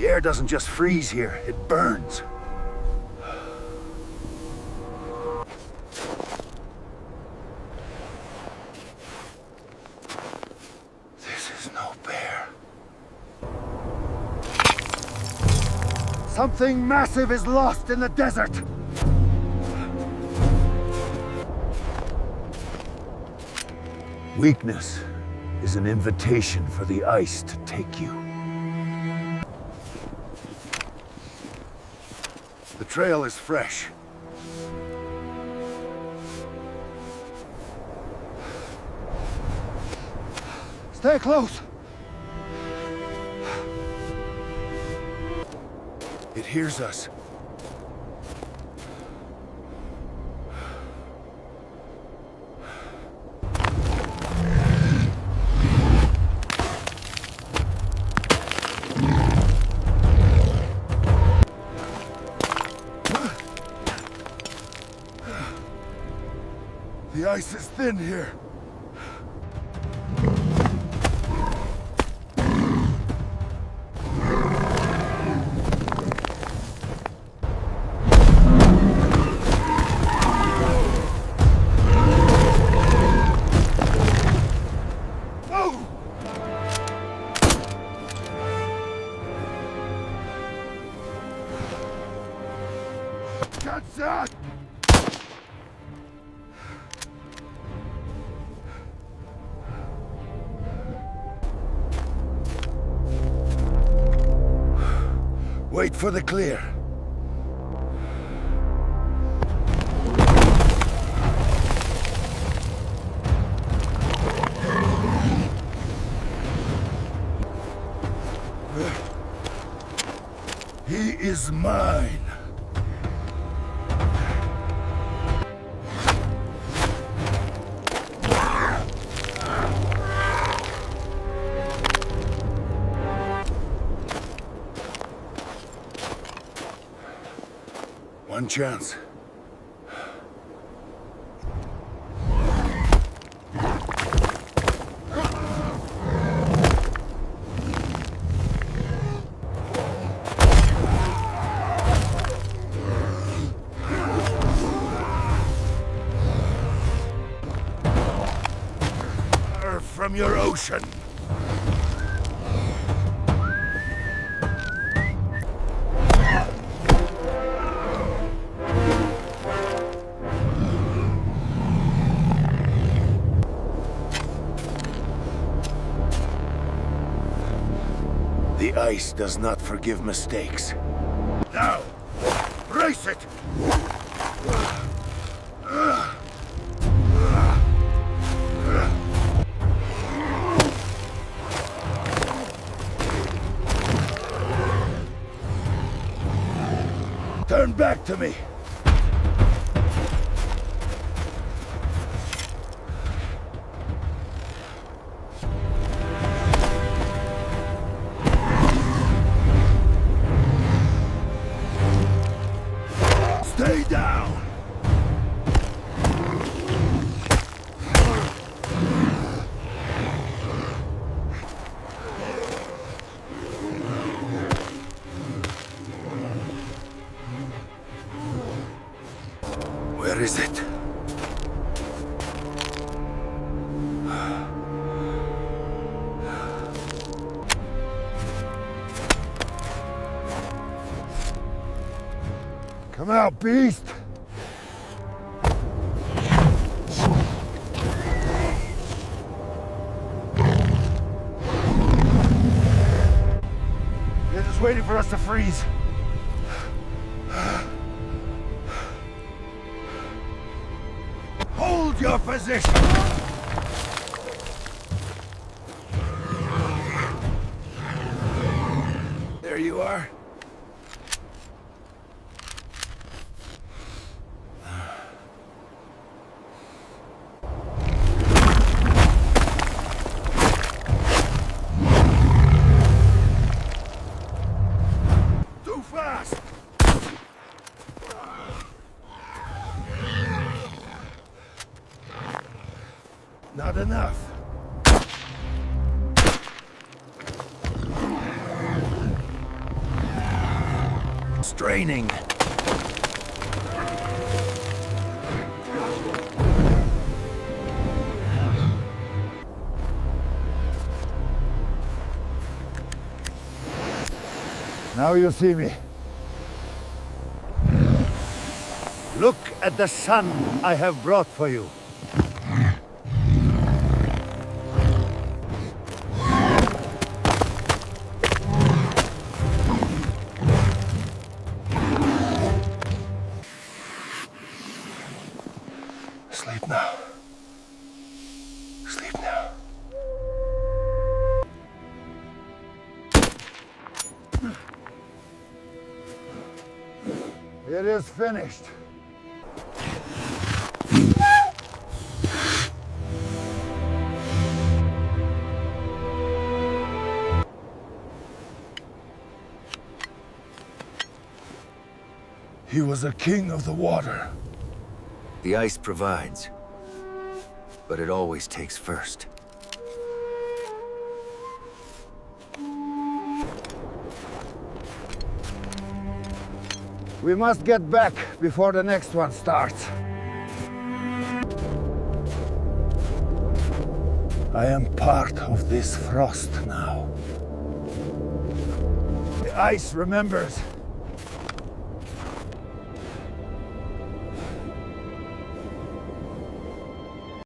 The air doesn't just freeze here, it burns. This is no bear. Something massive is lost in the desert! Weakness is an invitation for the ice to take you. The trail is fresh. Stay close! It hears us. The ice is thin here. Whoa! That's that! Wait for the clear. He is mine. One chance. From your ocean. The ice does not forgive mistakes. Now, brace it! Turn back to me! Stay down! Where is it? Come out, beast! They're just waiting for us to freeze. Hold your position! There you are. Too fast! Not enough. Straining. Now you see me. Look at the sun I have brought for you. Sleep now. Sleep now. It is finished. He was a king of the water. The ice provides, but it always takes first. We must get back before the next one starts. I am part of this frost now. The ice remembers.